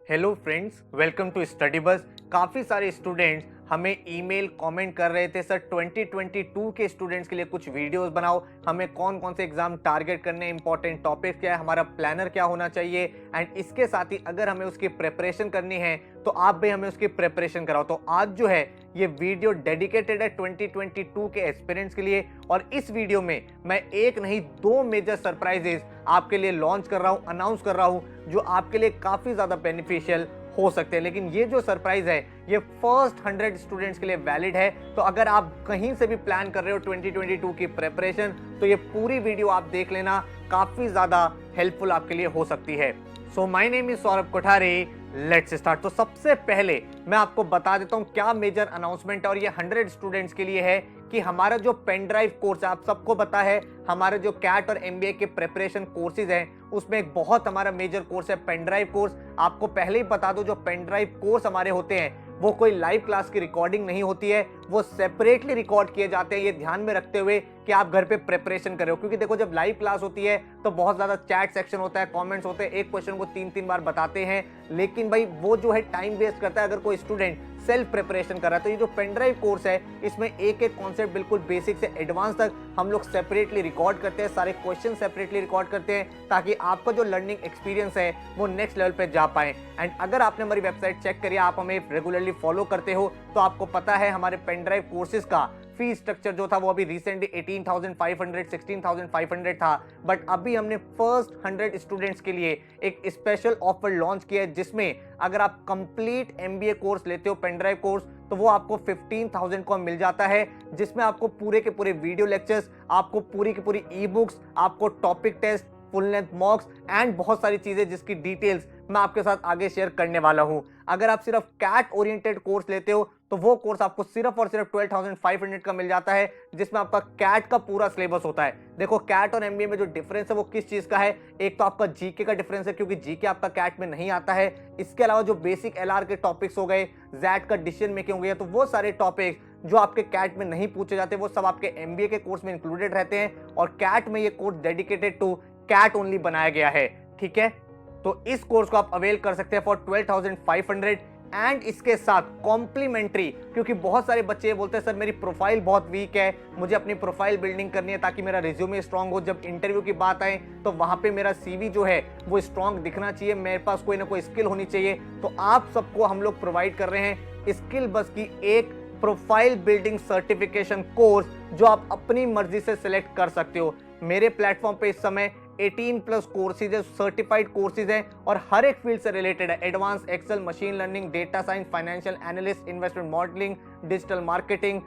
Hello friends, welcome to study bus. काफ़ी सारे students हमें ईमेल कमेंट कर रहे थे, सर 2022 के स्टूडेंट्स के लिए कुछ वीडियोस बनाओ, हमें कौन कौन से एग्जाम टारगेट करने, इंपॉर्टेंट टॉपिक्स क्या है, हमारा प्लानर क्या होना चाहिए एंड इसके साथ ही अगर हमें उसकी प्रिपरेशन करनी है तो आप भी हमें उसकी प्रिपरेशन कराओ। तो आज जो है ये वीडियो डेडिकेटेड है 2022 के एस्पिरेंट्स के लिए और इस वीडियो में मैं एक नहीं दो मेजर सरप्राइजेस आपके लिए लॉन्च कर रहा हूं, अनाउंस कर रहा हूं, जो आपके लिए काफ़ी ज़्यादा बेनिफिशियल हो सकते हैं। लेकिन ये जो सरप्राइज है ये फर्स्ट 100 स्टूडेंट्स के लिए वैलिड है। तो अगर आप कहीं से भी प्लान कर रहे हो 2022 की प्रिपरेशन तो ये पूरी वीडियो आप देख लेना, काफ़ी ज़्यादा हेल्पफुल आपके लिए हो सकती है। So my name is Saurabh Kothari, let's start. तो सबसे पहले मैं आपको बता देता हूं क्या मेजर अनाउंसमेंट है और ये 100 स्टूडेंट्स के लिए है कि हमारा जो पेन ड्राइव कोर्स है, आप सबको पता है हमारे जो कैट और एमबीए के प्रिपरेशन कोर्सेज हैं उसमें एक बहुत हमारा मेजर कोर्स है पेन ड्राइव कोर्स। आपको पहले ही बता दो, जो पेन ड्राइव कोर्स हमारे होते हैं वो कोई लाइव क्लास की रिकॉर्डिंग नहीं होती है, वो सेपरेटली रिकॉर्ड किए जाते हैं, ये ध्यान में रखते हुए कि आप घर पे प्रिपरेशन करो। क्योंकि देखो जब लाइव क्लास होती है तो बहुत ज्यादा चैट सेक्शन होता है, कमेंट्स होते हैं, एक क्वेश्चन को 3-3 बार बताते हैं, लेकिन भाई वो जो है टाइम वेस्ट करता है अगर कोई स्टूडेंट सेल्फ प्रिपरेशन कर रहा है। तो ये जो पेन ड्राइव कोर्स है इसमें एक एक कॉन्सेप्ट बिल्कुल बेसिक से एडवांस तक हम लोग सेपरेटली रिकॉर्ड करते हैं, सारे क्वेश्चन सेपरेटली रिकॉर्ड करते हैं ताकि आपका जो लर्निंग एक्सपीरियंस है वो नेक्स्ट लेवल पे जा पाए। एंड अगर आपने हमारी वेबसाइट चेक करी, आप हमें रेगुलरली फॉलो करते हो तो आपको पता है हमारे पेन ड्राइव कोर्सेज का फीस स्ट्रक्चर जो था वो अभी रिसेंटली 18,500 16,500 था, बट अभी हमने फर्स्ट 100 स्टूडेंट्स के लिए एक स्पेशल ऑफर लॉन्च किया है जिसमें अगर आप कंप्लीट एमबीए कोर्स लेते हो पेन ड्राइव कोर्स तो वो आपको 15,000 को मिल जाता है, जिसमें आपको पूरे के पूरे वीडियो लेक्चर्स, आपको पूरी की पूरी ई बुक्स, आपको topic test, full length mocks and बहुत सारी चीजें जिसकी डिटेल्स मैं आपके साथ आगे शेयर करने वाला हूं। अगर आप सिर्फ कैट ओरिएंटेड कोर्स लेते हो तो वो कोर्स आपको सिर्फ और सिर्फ 12,500 का मिल जाता है, जिसमें आपका कैट का पूरा सिलेबस होता है। देखो कैट और एमबीए में जो डिफरेंस है वो किस चीज का है, एक तो आपका जीके का डिफरेंस है क्योंकि जीके आपका कैट में नहीं आता है, इसके अलावा जो बेसिक एलआर के टॉपिक्स हो गए, जैट का डिसीजन मेकिंग हो गया, तो वो सारे टॉपिक जो आपके कैट में नहीं पूछे जाते वो सब आपके एमबीए के कोर्स में इंक्लूडेड रहते हैं और कैट में ये course dedicated to CAT only बनाया गया है। ठीक है, तो इस कोर्स को आप अवेल कर सकते हैं फॉर 12,500 एंड इसके साथ कॉम्प्लीमेंट्री, क्योंकि बहुत सारे बच्चे ये बोलते हैं सर मेरी प्रोफाइल बहुत वीक है, मुझे अपनी प्रोफाइल बिल्डिंग करनी है ताकि मेरा रिज्यूमे स्ट्रांग हो, जब इंटरव्यू की बात आए तो वहां पे मेरा सीवी जो है वो स्ट्रांग दिखना चाहिए, मेरे पास कोई ना कोई स्किल होनी चाहिए। तो आप सबको हम लोग प्रोवाइड कर रहे हैं स्किल बस की एक प्रोफाइल बिल्डिंग सर्टिफिकेशन कोर्स जो आप अपनी मर्जी से सिलेक्ट कर सकते हो। मेरे प्लेटफॉर्म पे इस समय 18+ कोर्सेज है, सर्टिफाइड कोर्सेज हैं और हर एक फील्ड से रिलेटेड है, advance Excel, machine learning, data science, financial analyst, investment modelling, digital marketing,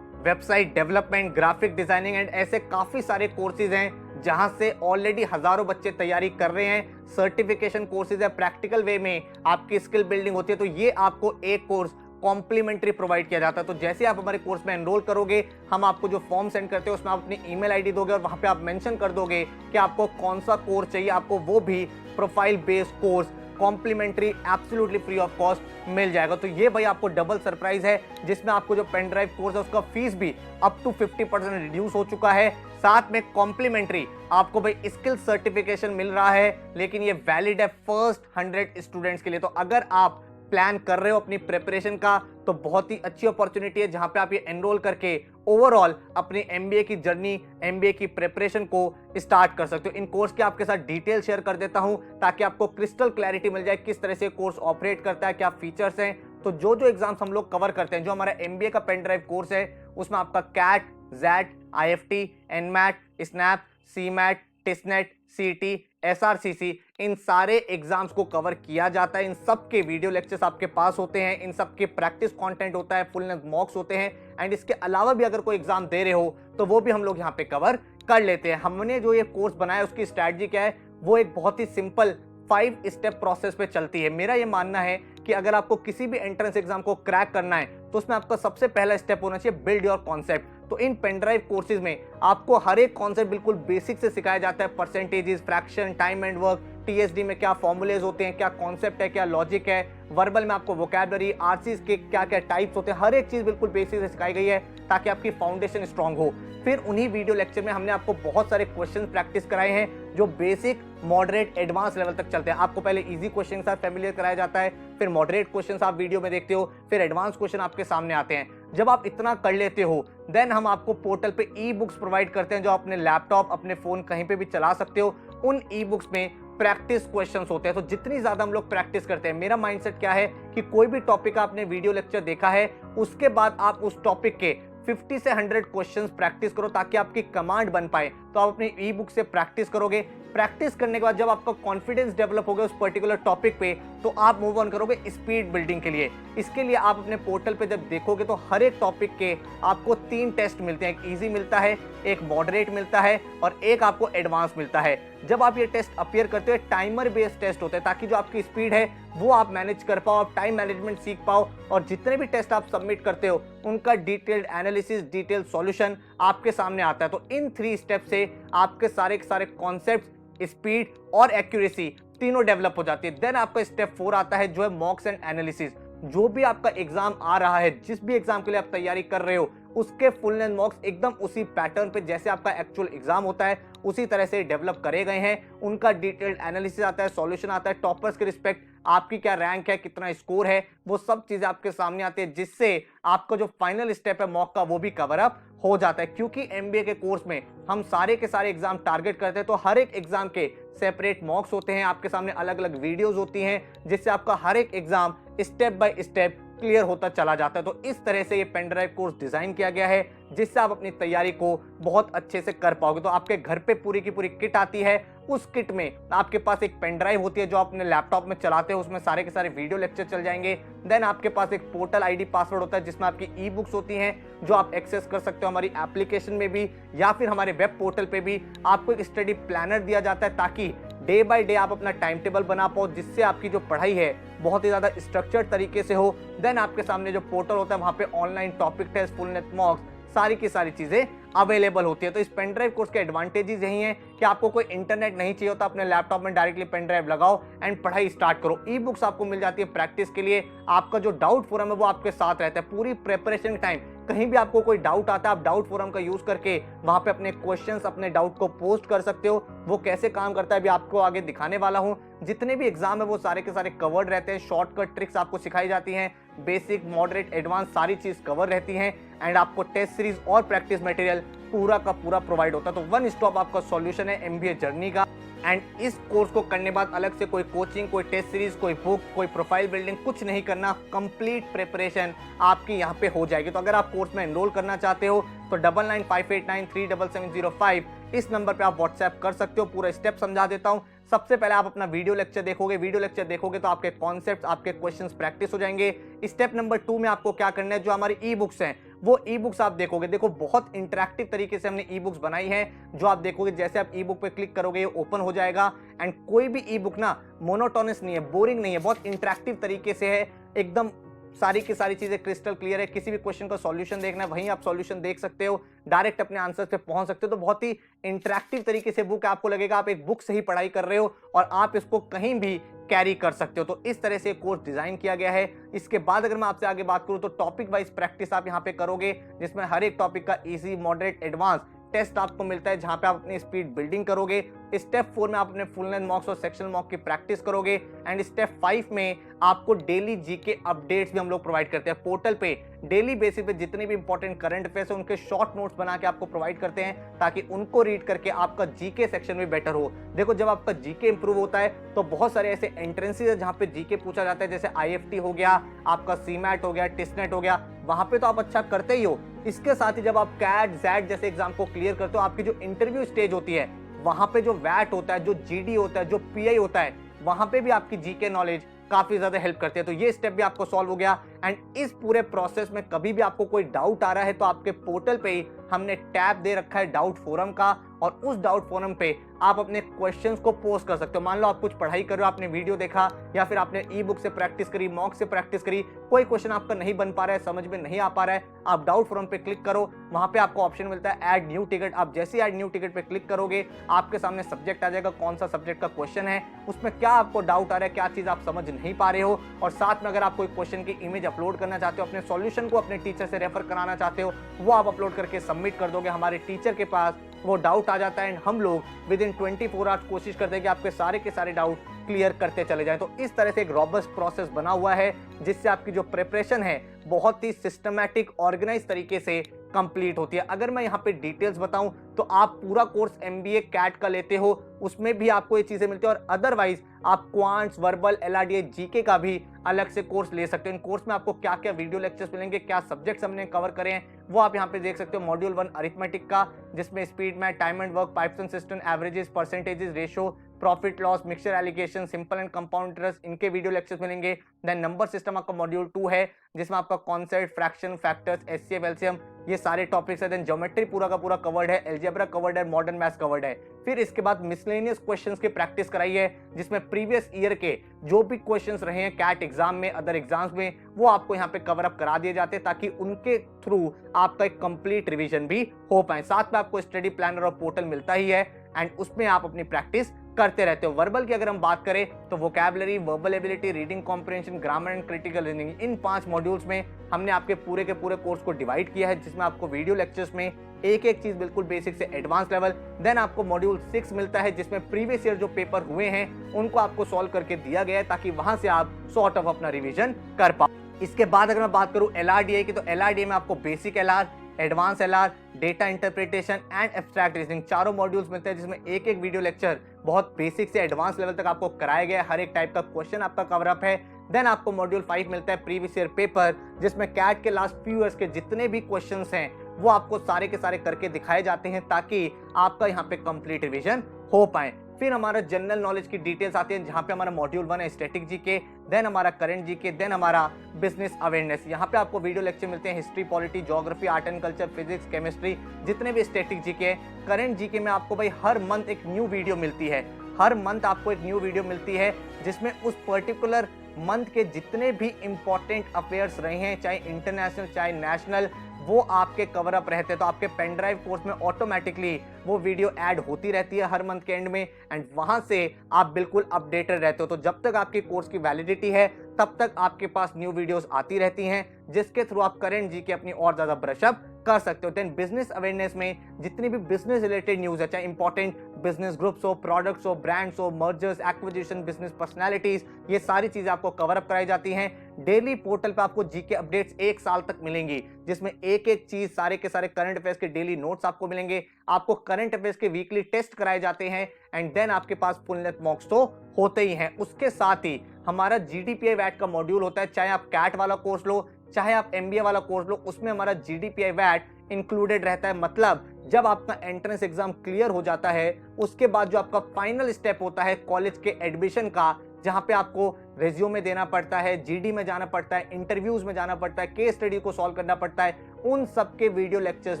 website development, graphic designing and ऐसे काफी सारे कोर्सेज हैं जहां से ऑलरेडी हजारों बच्चे तैयारी कर रहे हैं। सर्टिफिकेशन कोर्सेज है, प्रैक्टिकल वे में आपकी स्किल बिल्डिंग होती है, तो ये आपको एक कोर्स कॉम्प्लीमेंट्री प्रोवाइड किया जाता है। तो जैसे आप हमारे कोर्स में एनरोल करोगे, हम आपको जो फॉर्म सेंड करते हैं उसमें आप अपनी ईमेल आईडी दोगे और वहां पे आप मेंशन कर दोगे कि आपको कौन सा कोर्स चाहिए, आपको वो भी profile based course complimentary absolutely free of cost मिल जाएगा। तो ये भाई आपको डबल सरप्राइज है, जिसमें आपको जो पेन ड्राइव कोर्स है उसका फीस भी अप टू 50% रिड्यूस हो चुका है, साथ में कॉम्प्लीमेंट्री आपको भाई स्किल सर्टिफिकेशन मिल रहा है, लेकिन ये वैलिड है फर्स्ट 100 स्टूडेंट्स के लिए। तो अगर आप प्लान कर रहे हो अपनी प्रिपरेशन का तो बहुत ही अच्छी अपॉर्चुनिटी है जहां पे आप ये एनरोल करके ओवरऑल अपनी एमबीए की जर्नी, एमबीए की प्रिपरेशन को स्टार्ट कर सकते हो। इन कोर्स के आपके साथ डिटेल शेयर कर देता हूं ताकि आपको क्रिस्टल क्लैरिटी मिल जाए किस तरह से कोर्स ऑपरेट करता है, क्या फीचर्स हैं। तो जो एग्जाम्स हम लोग कवर करते हैं, जो हमारा एमबीए का पेन ड्राइव कोर्स है उसमें आपका CAT, XAT, IIFT, NMAT, SNAP, CMAT, TISSNET, CET, SRCC, इन सारे एग्जाम्स को कवर किया जाता है। इन सब के वीडियो लेक्चर्स आपके पास होते हैं, इन सब के प्रैक्टिस कंटेंट होता है, फुल लेंथ मॉक्स होते हैं एंड इसके अलावा भी अगर कोई एग्जाम दे रहे हो तो वो भी हम लोग यहाँ पे कवर कर लेते हैं। हमने जो ये कोर्स बनाया उसकी स्ट्रैटेजी क्या है, वो एक बहुत ही सिंपल 5 स्टेप प्रोसेस पे चलती है। मेरा ये मानना है कि अगर आपको किसी भी एंट्रेंस एग्जाम को क्रैक करना है तो उसमें आपका सबसे पहला स्टेप होना चाहिए बिल्ड योर कॉन्सेप्ट। तो इन पेन ड्राइव कोर्सेज में आपको हर एक कॉन्सेप्ट बिल्कुल बेसिक से सिखाया जाता है, percentages, fraction, time and work, TSD में क्या फॉर्मूलेज होते हैं, क्या कॉन्सेप्ट है, क्या लॉजिक है, वर्बल में आपको वोकैबुलरी, आरसीज के क्या क्या टाइप्स होते हैं, हर एक चीज बिल्कुल बेसिक से सिखाई गई है ताकि आपकी फाउंडेशन स्ट्रांग हो। फिर उन्हीं वीडियो लेक्चर में हमने आपको बहुत सारे क्वेश्चन प्रैक्टिस कराए हैं जो बेसिक, मॉडरेट, एडवांस लेवल तक चलते हैं। आपको पहले इजी क्वेश्चन के साथ फैमिलियर कराया जाता है, फिर मॉडरेट क्वेश्चन आप वीडियो में देखते हो, फिर एडवांस क्वेश्चन आपके सामने आते हैं। जब आप इतना कर लेते हो देन हम आपको पोर्टल पे ई बुक्स प्रोवाइड करते हैं जो अपने लैपटॉप, अपने फोन कहीं पे भी चला सकते हो। उन ई बुक्स में प्रैक्टिस क्वेश्चंस होते हैं, तो जितनी ज्यादा हम लोग प्रैक्टिस करते हैं, मेरा माइंडसेट क्या है कि कोई भी टॉपिक आपने वीडियो लेक्चर देखा है उसके बाद आप उस टॉपिक के 50 से 100 क्वेश्चंस प्रैक्टिस करो ताकि आपकी कमांड बन पाए। तो आप अपनी ई बुक से प्रैक्टिस करोगे, प्रैक्टिस करने के बाद जब आपका कॉन्फिडेंस डेवलप हो गया उस पर्टिकुलर टॉपिक पे, तो आप मूव ऑन करोगे स्पीड बिल्डिंग के लिए। इसके लिए आप अपने पोर्टल पे जब देखोगे तो हर एक टॉपिक के आपको 3 टेस्ट मिलते हैं, एक इजी मिलता है, एक मॉडरेट मिलता है और एक आपको एडवांस मिलता है। जब आप ये टेस्ट अपीयर करते हो, टाइमर बेस्ड टेस्ट होते हैं ताकि जो आपकी स्पीड है वो आप मैनेज कर पाओ, आप टाइम मैनेजमेंट सीख पाओ और जितने भी टेस्ट आप सबमिट करते हो उनका डिटेल्ड एनालिसिस, डिटेल्ड सॉल्यूशन आपके सामने आता है। तो इन 3 स्टेप से आपके सारे के सारे कॉन्सेप्ट, स्पीड और एक्यूरेसी तीनों डेवलप हो जाती है। देन आपका स्टेप 4 आता है जो है मॉक्स एंड एनालिसिस। जो भी आपका एग्जाम आ रहा है, जिस भी एग्जाम के लिए आप तैयारी कर रहे हो, उसके फुल लेंथ मॉक्स एकदम उसी पैटर्न पे जैसे आपका एक्चुअल एग्जाम होता है उसी तरह से डेवलप करे गए हैं। उनका डिटेल्ड एनालिसिस आता है, सॉल्यूशन आता है, टॉपर्स के रिस्पेक्ट आपकी क्या रैंक है, कितना स्कोर है, वो सब चीजें आपके सामने आती है जिससे आपका जो फाइनल स्टेप है मॉक का वो भी कवर अप हो जाता है। क्योंकि एमबीए के कोर्स में हम सारे के सारे एग्जाम टारगेट करते हैं तो हर एक एग्जाम के सेपरेट मॉक्स होते हैं, आपके सामने अलग अलग वीडियोस होती हैं जिससे आपका हर एक exam step by step clear होता चला जाता है। तो इस तरह से ये पेन ड्राइव कोर्स डिजाइन किया गया है जिससे आप अपनी तैयारी को बहुत अच्छे से कर पाओगे। तो आपके घर पे पूरी की पूरी किट आती है, उस किट में आपके पास एक पेन ड्राइव होती है जो आप अपने लैपटॉप में चलाते हो, उसमें सारे के सारे वीडियो लेक्चर चल जाएंगे। देन आपके पास एक पोर्टल आईडी पासवर्ड होता है जिसमें आपकी ई बुक्स होती हैं जो आप एक्सेस कर सकते हो हमारी एप्लीकेशन में भी या फिर हमारे वेब पोर्टल पे भी। आपको एक स्टडी प्लानर दिया जाता है ताकि डे बाय डे आप अपना टाइम टेबल बना पाओ जिससे आपकी जो पढ़ाई है बहुत ही ज्यादा स्ट्रक्चर्ड तरीके से हो। देन आपके सामने जो पोर्टल होता है वहां पे online topic test, full length mocks, सारी की सारी चीजें अवेलेबल होती है। तो इस पेन ड्राइव कोर्स के एडवांटेजेस यही हैं कि आपको कोई इंटरनेट नहीं चाहिए होता, अपने लैपटॉप में डायरेक्टली पेन ड्राइव लगाओ एंड पढ़ाई स्टार्ट करो। ई बुक्स आपको मिल जाती है प्रैक्टिस के लिए, आपका जो डाउट फोरम है वो आपके साथ रहता है पूरी प्रेपरेशन टाइम। कहीं भी आपको कोई डाउट आता है आप डाउट फोरम का यूज करके वहां पे अपने क्वेश्चंस, अपने डाउट को पोस्ट कर सकते हो। वो कैसे काम करता है अभी आपको आगे दिखाने वाला हूं। जितने भी एग्जाम है वो सारे के सारे कवर्ड रहते हैं, शॉर्टकट ट्रिक्स आपको सिखाई जाती हैं, बेसिक, मॉडरेट, एडवांस सारी चीज कवर रहती हैं एंड आपको टेस्ट सीरीज और प्रैक्टिस मटेरियल पूरा का पूरा प्रोवाइड होता है। तो वन स्टॉप आपका सॉल्यूशन है एमबीए जर्नी का। एंड इस कोर्स को करने बाद अलग से कोई कोचिंग, कोई टेस्ट सीरीज, कोई बुक, कोई प्रोफाइल बिल्डिंग कुछ नहीं करना, कंप्लीट प्रिपरेशन आपकी यहाँ पे हो जाएगी। तो अगर आप कोर्स में एनरोल करना चाहते हो तो 9958937705 इस नंबर पे आप व्हाट्सएप कर सकते हो। पूरा स्टेप समझा देता हूँ। सबसे पहले आप अपना वीडियो लेक्चर देखोगे, वीडियो लेक्चर देखोगे तो आपके कॉन्सेप्ट, आपके क्वेश्चंस प्रैक्टिस हो जाएंगे। स्टेप नंबर 2 में आपको क्या करना है, जो हमारी ई बुक्स हैं वो ई बुक्स आप देखोगे। देखो बहुत इंटरेक्टिव तरीके से हमने ई बुक्स बनाई है जो आप देखोगे जैसे आप ई बुक पे क्लिक करोगे ये ओपन हो जाएगा। एंड कोई भी ई बुक ना मोनोटोनस नहीं है, बोरिंग नहीं है, बहुत इंटरेक्टिव तरीके से है, एकदम सारी की सारी चीजें क्रिस्टल क्लियर है। किसी भी क्वेश्चन का सॉल्यूशन देखना है वहीं आप सॉल्यूशन देख सकते हो, डायरेक्ट अपने आंसर पे पहुंच सकते हो। तो बहुत ही इंटरेक्टिव तरीके से बुक है, आपको लगेगा आप एक बुक से ही पढ़ाई कर रहे हो और आप इसको कहीं भी कैरी कर सकते हो। तो इस तरह से कोर्स डिजाइन किया गया है। इसके बाद अगर मैं आपसे आगे बात करूं तो टॉपिक वाइज प्रैक्टिस आप यहां पे करोगे जिसमें हर एक टॉपिक का इजी, मॉडरेट, एडवांस टेस्ट आपको मिलता है जहां पे आप अपनी स्पीड बिल्डिंग करोगे। स्टेप 4 में आप अपने फुल लेंथ मॉक्स और सेक्शनल मॉक की प्रैक्टिस करोगे। एंड स्टेप 5 में आपको डेली जीके अपडेट्स भी हम लोग प्रोवाइड करते हैं पोर्टल पे। डेली बेसिस पे जितने भी इंपॉर्टेंट करंट अफेयर्स है उनके शॉर्ट नोट्स बना के आपको प्रोवाइड करते हैं ताकि उनको रीड करके आपका जीके सेक्शन भी बेटर हो। देखो जब आपका जीके इंप्रूव होता है तो बहुत सारे ऐसे एंट्रेंसेस है जहां पे जीके पूछा जाता है, जैसे आईएफटी हो गया, आपका सीमैट हो गया, टिस्नेट हो गया, वहां पे तो आप अच्छा करते ही हो। इसके साथ ही जब आप कैट, जैट जैसे एग्जाम को क्लियर करते हो, आपकी जो इंटरव्यू स्टेज होती है वहां पे जो वैट होता है, जो जीडी होता है, जो पीआई होता है, वहां पे भी आपकी जीके नॉलेज काफी ज्यादा हेल्प करती है। तो ये स्टेप भी आपको सॉल्व हो गया। एंड इस पूरे प्रोसेस में कभी भी आपको कोई डाउट आ रहा है तो आपके पोर्टल पे ही हमने टैब दे रखा है डाउट फोरम का और उस डाउट फोरम पे आप अपने क्वेश्चंस को पोस्ट कर सकते हो। मान लो आप कुछ पढ़ाई कर रहे हो, आपने वीडियो देखा या फिर आपने ई बुक से प्रैक्टिस करी, मॉक से प्रैक्टिस करी, कोई क्वेश्चन आपका नहीं बन पा रहा है, समझ में नहीं आ पा रहा है, आप डाउट फोरम पे क्लिक करो, वहां पे आपको ऑप्शन मिलता है ऐड न्यू टिकट। आप जैसे ही ऐड न्यू टिकट पे क्लिक करोगे आपके सामने सब्जेक्ट आ जाएगा, कौन सा सब्जेक्ट का क्वेश्चन है, उसमें क्या आपको डाउट आ रहा है, क्या चीज आप समझ नहीं पा रहे हो, और साथ में अगर आप कोई क्वेश्चन की इमेज अपलोड करना चाहते हो, अपने सॉल्यूशन को अपने टीचर से रेफर कराना चाहते हो, वो आप अपलोड करके सबमिट कर दोगे। हमारे टीचर के पास वो डाउट आ जाता है एंड हम लोग विद इन 24 आवर्स कोशिश करते हैं कि आपके सारे के सारे डाउट क्लियर करते चले जाएं। तो इस तरह से एक रॉबस्ट प्रोसेस बना हुआ है जिससे आपकी जो प्रिपरेशन है बहुत ही सिस्टमैटिक ऑर्गेनाइज तरीके से कंप्लीट होती है। अगर मैं यहाँ पे डिटेल्स बताऊं तो आप पूरा कोर्स एमबीए कैट का लेते हो, उसमें भी आपको ये चीजें मिलती है, और अदरवाइज आप क्वांट्स, वर्बल, एलआरडीए, जीके का भी अलग से कोर्स ले सकते हो। इन कोर्स में आपको क्या क्या वीडियो लेक्चर्स मिलेंगे, क्या सब्जेक्ट्स हमने कवर करे हैं, वो आप यहाँ पे देख सकते हो। मॉड्यूल 1 अरिथमेटिक का, जिसमें speed math, time and work, pipes and system, averages, percentages, ratio, profit loss, mixture allegation, simple and compound interest, इनके वीडियो लेक्चर्स मिलेंगे। देन नंबर सिस्टम आपका मॉड्यूल 2 है, जिसमें आपका concept, fraction, factors, HCF, LCM, ये सारे टॉपिक्स है। Then geometry पूरा का पूरा कवर्ड है, अलजेब्रा कवर्ड है, मॉडर्न मैथ्स कवर्ड है। फिर इसके बाद मिसलेनियस क्वेश्चंस की प्रैक्टिस कराई है, जिसमें प्रीवियस ईयर के जो भी क्वेश्चंस रहे हैं कैट एग्जाम में, अदर एग्जाम्स में, वो आपको यहाँ पे कवर अप करा दिए जाते हैं ताकि उनके थ्रू आपका एक कंप्लीट रिवीजन भी हो पाए। साथ में आपको स्टडी प्लानर और पोर्टल मिलता ही है एंड उसमें आप अपनी प्रैक्टिस करते रहते हो। वर्बल की अगर हम बात करें तो vocabulary, verbal ability, reading comprehension, grammar and critical reasoning, in 5 modules में हमने आपके पूरे के पूरे कोर्स को डिवाइड किया है, जिसमें आपको वीडियो लेक्चर्स में एक एक चीज बिल्कुल बेसिक से एडवांस लेवल। देन आपको मॉड्यूल 6 मिलता है, जिसमें प्रीवियस ईयर जो पेपर हुए हैं उनको आपको सॉल्व करके दिया गया है ताकि वहां से आप सॉर्ट ऑफ अपना रिविजन कर पाओ। इसके बाद अगर मैं बात करूं एलआरडीए की, तो एलआरडीए में आपको basic LR, advance LR, data interpretation and abstract reasoning, चारों मॉड्यूल्स मिलते हैं, जिसमें एक एक वीडियो लेक्चर बहुत बेसिक से एडवांस लेवल तक आपको कराया गया है। हर एक टाइप का क्वेश्चन आपका कवर अप है। देन आपको मॉड्यूल 5 मिलता है प्रीवियस ईयर पेपर, जिसमें कैट के लास्ट फ्यू ईयर्स के जितने भी क्वेश्चंस हैं वो आपको सारे के सारे करके दिखाए जाते हैं ताकि आपका यहाँ पे कंप्लीट रिवीजन हो पाए। फिर हमारा जनरल नॉलेज की डिटेल्स आती है, जहां पे हमारा मॉड्यूल 1 है स्टैटिक जीके, देन हमारा करंट जीके, देन हमारा बिजनेस अवेयरनेस। यहाँ पे आपको वीडियो लेक्चर मिलते हैं history, polity, geography, art and culture, physics, chemistry, जितने भी स्टैटिक जीके है। करंट जीके में आपको भाई हर मंथ एक न्यू वीडियो मिलती है, हर मंथ आपको एक न्यू वीडियो मिलती है जिसमें उस पर्टिकुलर मंथ के जितने भी इंपॉर्टेंट अफेयर्स रहे हैं, चाहे इंटरनेशनल चाहे नेशनल, वो आपके कवर अप रहते हैं। तो आपके पेन ड्राइव कोर्स में ऑटोमेटिकली वो वीडियो ऐड होती रहती है हर मंथ के एंड में एंड वहां से आप बिल्कुल अपडेटेड रहते हो। तो जब तक आपकी कोर्स की वैलिडिटी है तब तक आपके पास न्यू वीडियोस आती रहती हैं, जिसके थ्रू आप करंट जीके अपनी और ज्यादा ब्रशअप कर सकते हो। देन बिजनेस अवेयरनेस में जितनी भी बिजनेस रिलेटेड न्यूज है, चाहे इंपॉर्टेंट बिजनेस ग्रुप्स हो, प्रोडक्ट्स हो, ब्रांड्स हो, मर्जर्स, एक्विजिशन, बिजनेस पर्सनालिटीज, ये सारी चीजें आपको कवर अप कराई जाती हैं। डेली पोर्टल पे आपको जीके अपडेट्स 1 साल तक मिलेंगी, जिसमें एक एक चीज, सारे के सारे करंट अफेयर्स के डेली नोट्स आपको मिलेंगे। आपको करंट अफेयर्स के वीकली टेस्ट कराए जाते हैं एंड देन आपके पास फुल लेंथ मॉक्स तो होते ही हैं। उसके साथ ही हमारा जीडीपीआई वैट का मॉड्यूल होता है, चाहे आप कैट वाला कोर्स लो चाहे आप एमबीए वाला कोर्स लो, उसमें हमारा जीडीपीआई वैट इंक्लूडेड रहता है। मतलब जब आपका एंट्रेंस एग्जाम क्लियर हो जाता है उसके बाद जो आपका फाइनल स्टेप होता है कॉलेज के एडमिशन का, जहां पे आपको रेज्यूमे देना पड़ता है, जीडी में जाना पड़ता है, इंटरव्यूज में जाना पड़ता है, केस स्टडी को सॉल्व करना पड़ता है, उन सब के वीडियो लेक्चर्स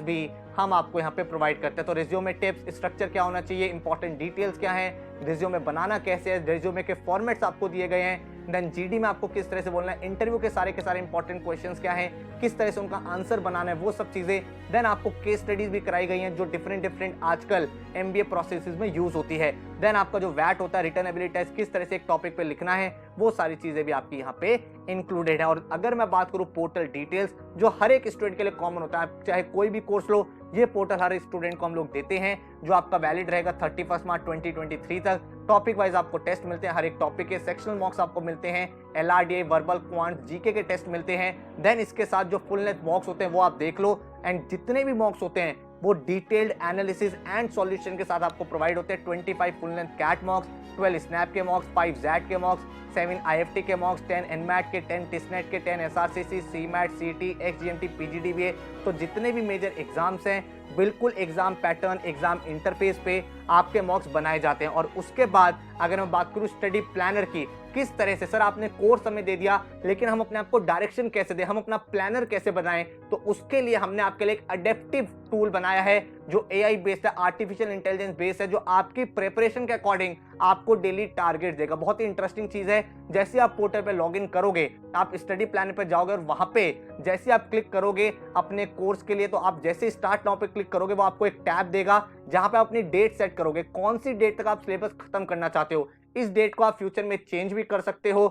भी हम आपको यहाँ पे प्रोवाइड करते हैं। तो रेज्यूमे टिप्स, स्ट्रक्चर क्या होना चाहिए, इंपॉर्टेंट डिटेल्स क्या है, रेज्यूमे बनाना कैसे है, रेज्यूमे के फॉर्मेट्स आपको दिए गए हैं, देन जीडी में आपको किस तरह से बोलना है, इंटरव्यू के सारे इंपॉर्टेंट क्वेश्चंस क्या हैं, किस तरह से उनका आंसर बनाना है, वो सब चीजें। देन आपको केस स्टडीज भी कराई गई हैं जो डिफरेंट आजकल एमबीए प्रोसेसेस में यूज होती है। देन आपका जो वैट होता है, रिटन एबिलिटी टेस्ट, किस तरह से एक टॉपिक पे लिखना है, वो सारी चीजें भी आपकी यहाँ पे इंक्लूडेड है। और अगर मैं बात करूँ पोर्टल डिटेल्स, जो हर एक स्टूडेंट के लिए कॉमन होता है, चाहे कोई भी कोर्स लो, ये पोर्टल हर स्टूडेंट को हम लोग देते हैं, जो आपका वैलिड रहेगा 31 मार्च 2023 तक। टॉपिक वाइज आपको टेस्ट मिलते हैं, हर एक टॉपिक के सेक्शनल मॉक्स आपको मिलते हैं, एलआरडीए, वर्बल, क्वांट, जीके के टेस्ट मिलते हैं। देन इसके साथ जो फुल लेंथ मॉक्स होते हैं वो आप देख लो, एंड जितने भी मॉक्स होते हैं वो डिटेल्ड एनालिसिस एंड सॉल्यूशन के साथ आपको प्रोवाइड होते हैं। 25 full length CAT mocks, 12 SNAP के मॉक्स, 5 जैट के मॉक्स, 7 आईएफटी के मॉक्स, 10 एनमैट के, 10 टिसनेट के, 10 एसआरसीसी, सीमैट, सीटी, एक्सजीएमटी, पीजीडीबीए। तो जितने भी मेजर एग्जाम्स हैं बिल्कुल एग्जाम पैटर्न, एग्जाम इंटरफेस पे आपके मॉक्स बनाए जाते हैं। और उसके बाद अगर मैं बात करूं स्टडी प्लानर की, किस तरह से, सर आपने कोर्स हमें दे दिया लेकिन हम अपने आप को डायरेक्शन कैसे दें, हम अपना प्लानर कैसे बनाएं, तो उसके लिए हमने आपके लिए एक अडेप्टिव टूल बनाया है जो एआई बेस्ड है, आर्टिफिशियल इंटेलिजेंस बेस्ड है, जो आपकी प्रिपरेशन के अकॉर्डिंग आपको डेली टारगेट देगा। बहुत ही इंटरेस्टिंग चीज है। जैसे आप पोर्टल पे लॉगिन करोगे, आप स्टडी प्लान पे जाओगे और वहां पे जैसे आप क्लिक करोगे अपने कोर्स के लिए, तो आप जैसे स्टार्ट नाउ पे क्लिक करोगे वो आपको एक टैब देगा जहां पे आप अपनी डेट सेट करोगे, कौन सी डेट तक आप सिलेबस खत्म करना चाहते हो। इस डेट को आप फ्यूचर में चेंज भी कर सकते हो,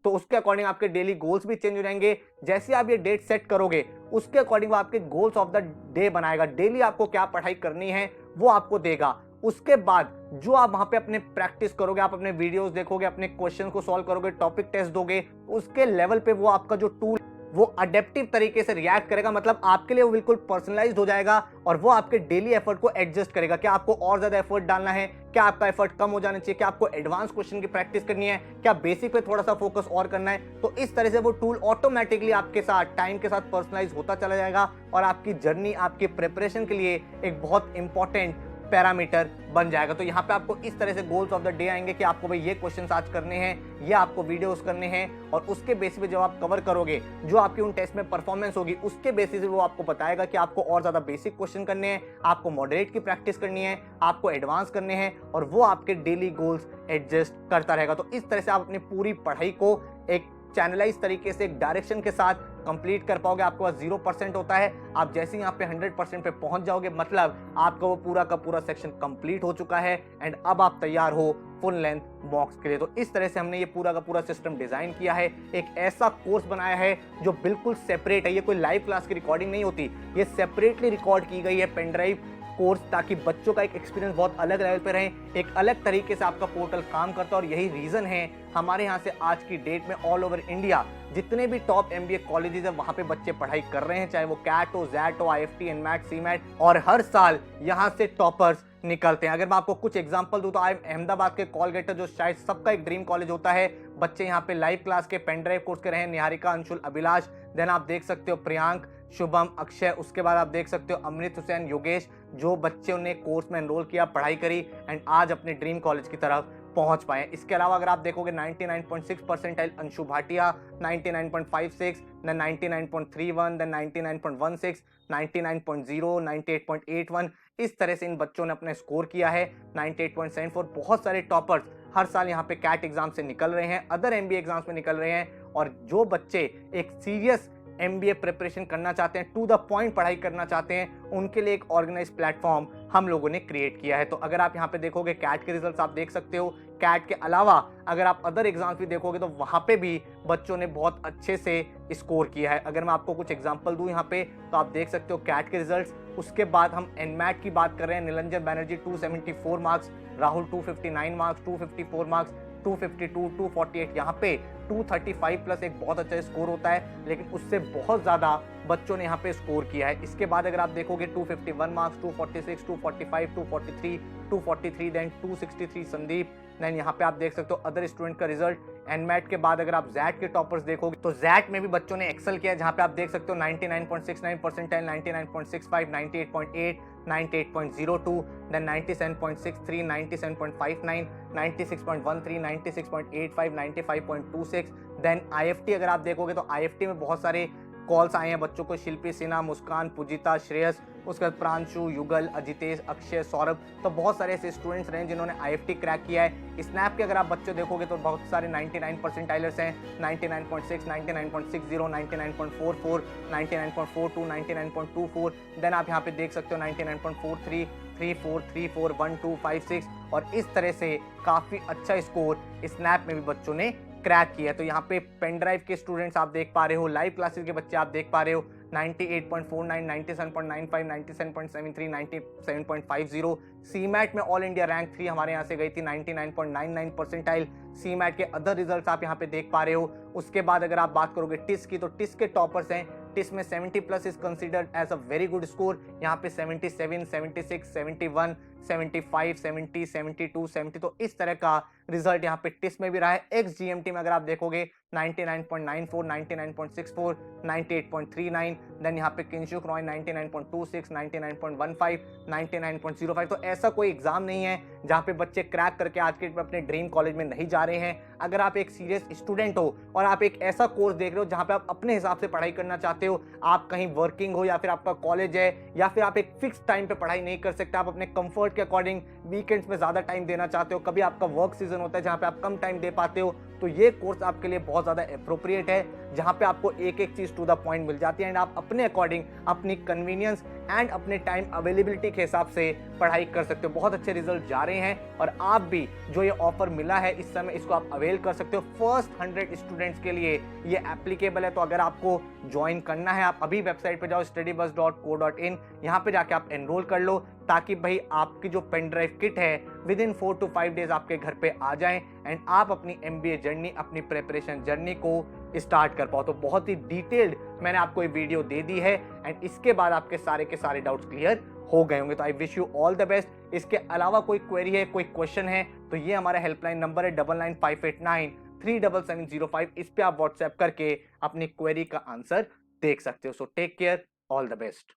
तो उसके अकॉर्डिंग आपके डेली गोल्स भी चेंज हो जाएंगे। जैसे आप ये डेट सेट करोगे उसके अकॉर्डिंग वो आपके गोल्स ऑफ द डे बनाएगा, डेली आपको क्या पढ़ाई करनी है वो आपको देगा। उसके बाद जो आप वहां पे अपने प्रैक्टिस करोगे, आप अपने वीडियोस देखोगे, अपने क्वेश्चन को सॉल्व करोगे, टॉपिक टेस्ट दोगे, उसके लेवल पे वो आपका जो टूल वो अडेप्टिव तरीके से रिएक्ट करेगा, मतलब आपके लिए वो बिल्कुल पर्सनलाइज्ड हो जाएगा और वो आपके डेली एफर्ट को एडजस्ट करेगा। क्या आपको और ज्यादा एफर्ट डालना है, क्या आपका एफर्ट कम हो जाना चाहिए, क्या आपको एडवांस क्वेश्चन की प्रैक्टिस करनी है, क्या बेसिक पे थोड़ा सा फोकस और करना है, तो इस तरह से वो टूल ऑटोमेटिकली आपके साथ टाइम के साथ पर्सनलाइज होता चला जाएगा और आपकी जर्नी, आपकी प्रिपरेशन के लिए एक बहुत इंपॉर्टेंट पैरामीटर बन जाएगा। तो यहाँ पे आपको इस तरह से गोल्स ऑफ द डे आएंगे कि आपको भाई ये क्वेश्चंस आज करने हैं, ये आपको वीडियोस करने हैं, और उसके बेसिस पे जब आप कवर करोगे, जो आपकी उन टेस्ट में परफॉर्मेंस होगी उसके बेसिस पे वो आपको बताएगा कि आपको और ज्यादा बेसिक क्वेश्चन करने हैं, आपको मॉडरेट की प्रैक्टिस करनी है, आपको एडवांस करने हैं, और वो आपके डेली गोल्स एडजस्ट करता रहेगा। तो इस तरह से आप अपनी पूरी पढ़ाई को एक चैनलाइज तरीके से, एक डायरेक्शन के साथ कंप्लीट कर पाओगे। आपके पास 0% होता है, आप जैसे ही यहाँ पे 100% पे पहुंच जाओगे, मतलब आपका वो पूरा का पूरा सेक्शन कंप्लीट हो चुका है एंड अब आप तैयार हो फुल लेंथ मॉक्स के लिए। तो इस तरह से हमने ये पूरा का पूरा सिस्टम डिजाइन किया है, एक ऐसा कोर्स बनाया है जो बिल्कुल सेपरेट है। ये कोई लाइव क्लास की रिकॉर्डिंग नहीं होती, ये सेपरेटली रिकॉर्ड की गई है पेन ड्राइव कोर्स, ताकि बच्चों का एक एक्सपीरियंस बहुत अलग लेवल पे रहे, एक अलग तरीके से आपका पोर्टल काम करता है। और यही रीजन है हमारे यहाँ से आज की डेट में ऑल ओवर इंडिया जितने भी टॉप एमबीए कॉलेजेस है वहां पे बच्चे पढ़ाई कर रहे हैं, चाहे वो कैट हो, जैट हो, आईएफटी, एनमैट, सीमैट, और हर साल यहाँ से टॉपर्स निकलते हैं। अगर मैं आपको कुछ एग्जांपल दूं तो अहमदाबाद के कॉलगेटर, जो शायद सबका एक ड्रीम कॉलेज होता है, बच्चे यहाँ पे लाइव क्लास के पेन ड्राइव कोर्स के रहे हैं, निहारिका, अंशुल, अभिलाष, देन आप देख सकते हो प्रियांक, शुभम, अक्षय, उसके बाद आप देख सकते हो अमृत हुसैन, योगेश, जो बच्चे ने कोर्स में एनरोल किया, पढ़ाई करी एंड आज अपने ड्रीम कॉलेज की तरफ पहुंच पाए। इसके अलावा अगर आप देखोगे 99.6 percentile Anshu Bhatia, 99.56, then 99.31, then 99.16, 99.0, 98.81, इस तरह से इन बच्चों ने अपना स्कोर किया है। 98.74, बहुत सारे टॉपर्स हर साल यहाँ पे कैट एग्जाम से निकल रहे हैं, अदर एमबीए एग्जाम्स में निकल रहे हैं, और जो बच्चे एक सीरियस एमबीए प्रिपरेशन करना चाहते हैं, टू द पॉइंट पढ़ाई करना चाहते हैं, उनके लिए एक ऑर्गेनाइज प्लेटफॉर्म हम लोगों ने क्रिएट किया है। तो अगर आप यहाँ पे देखोगे कैट के रिजल्ट्स आप देख सकते हो, कैट के अलावा अगर आप अदर एग्जाम्स भी देखोगे तो वहां पे भी बच्चों ने बहुत अच्छे से स्कोर किया है। अगर मैं आपको कुछ एग्जांपल दूं यहाँ पे तो आप देख सकते हो कैट के रिजल्ट्स। उसके बाद हम एनमैट की बात कर रहे हैं, Niranjan Banerjee 274 marks, Rahul 259 marks, 254 marks, 252, 248, यहाँ पे 235 प्लस एक बहुत अच्छा स्कोर होता है, लेकिन उससे बहुत ज्यादा बच्चों ने यहाँ पे स्कोर किया है। इसके बाद अगर आप देखोगे 251 मार्क्स, 246, 245, 243, 243, देन 263 संदीप, देन यहाँ पे आप देख सकते हो अदर स्टूडेंट का रिजल्ट। एनमैट के बाद अगर आप जैट के टॉपर्स देखोगे तो जैट में भी बच्चों ने एक्सेल किया है, जहाँ पे आप देख सकते हो 99.69 परसेंटाइल, 99.65, 98.8, 98.02, then 97.63, 97.59, 96.13, 96.85, 95.26, देन आईएफटी अगर आप देखोगे तो आईएफटी में बहुत सारे कॉल्स आए हैं बच्चों को, शिल्पी सिन्हा, मुस्कान, पूजिता, श्रेयस, उसके बाद प्रांशु, युगल, अजितेश, अक्षय, सौरभ, तो बहुत सारे ऐसे स्टूडेंट्स रहे जिन्होंने आईएफटी क्रैक किया है। स्नैप के अगर आप बच्चे देखोगे तो बहुत सारे 99 परसेंटाइलर्स हैं, 99.6, 99.60, 99.44, 99.42, 99.24, देन आप यहाँ पे देख सकते हो 99.43, 34, 34, 1, 2, 5, 6, और इस तरह से काफी अच्छा स्कोर स्नैप में भी बच्चों ने क्रैक किया। तो यहाँ पे पेन ड्राइव के स्टूडेंट्स आप देख पा रहे हो, लाइव क्लासेस के बच्चे आप देख पा रहे हो, 98.49, 97.95, 97.73, 97.50, सीमैट में ऑल इंडिया रैंक 3 हमारे यहाँ से गई थी, 99.99 परसेंटाइल। सीमैट के अदर रिजल्ट्स आप यहाँ पे देख पा रहे हो। उसके बाद अगर आप बात करोगे टिस की, तो टिस के टॉपर्स हैं, टिस में 70 plus is considered as a very good score. यहाँ पे 77, 76, 71, 75, 70, 72, 70, तो इस तरह का रिजल्ट यहाँ पे टिस में भी रहा है। एक्स जीएमटी में अगर आप देखोगे 99.94, 99.64, 98.39, देन यहाँ पे किंशुक रॉय 99.26, 99.15, 99.05। तो ऐसा कोई एग्जाम नहीं है जहाँ पे बच्चे क्रैक करके आज के डेट में अपने ड्रीम कॉलेज में नहीं जा रहे हैं। अगर आप एक सीरियस स्टूडेंट हो और आप एक ऐसा कोर्स देख रहे हो जहाँ पे आप अपने हिसाब से पढ़ाई करना चाहते हो, आप कहीं वर्किंग हो या फिर आपका कॉलेज है या फिर आप एक फिक्स टाइम पे पढ़ाई नहीं कर सकते, आप अपने कंफर्ट के अकॉर्डिंग वीकेंड्स में ज्यादा टाइम देना चाहते हो, कभी आपका वर्क सीजन होता है जहाँ पे आप कम टाइम दे पाते हो, तो ये कोर्स आपके लिए बहुत ज्यादा अप्रोप्रिएट है, जहां पे आपको एक एक चीज टू द पॉइंट मिल जाती है एंड आप अपने अकॉर्डिंग अपनी कन्वीनियंस एंड अपने टाइम अवेलेबिलिटी के हिसाब से पढ़ाई कर सकते हो। बहुत अच्छे रिजल्ट जा रहे हैं और आप भी जो ये ऑफर मिला है इस समय इसको आप अवेल कर सकते हो। फर्स्ट 100 स्टूडेंट्स के लिए ये एप्लीकेबल है। तो अगर आपको ज्वाइन करना है आप अभी वेबसाइट पे जाओ studybuzz.co.in, यहाँ पे जाके आप एनरोल कर लो ताकि भाई आपकी जो पेन ड्राइव किट है विद इन 4 to 5 डेज आपके घर पे आ जाए एंड आप अपनी MBA जर्नी, अपनी प्रिपरेशन जर्नी को स्टार्ट कर पाओ। तो बहुत ही डिटेल्ड मैंने आपको ये वीडियो दे दी है एंड इसके बाद आपके सारे के सारे डाउट्स क्लियर हो गए होंगे। तो I wish you all the best. इसके अलावा कोई क्वेरी है, कोई क्वेश्चन है तो ये हमारा हेल्पलाइन नंबर है 9958937705। इस पे आप व्हाट्सएप करके अपनी क्वेरी का आंसर देख सकते हो। So take care, all the best.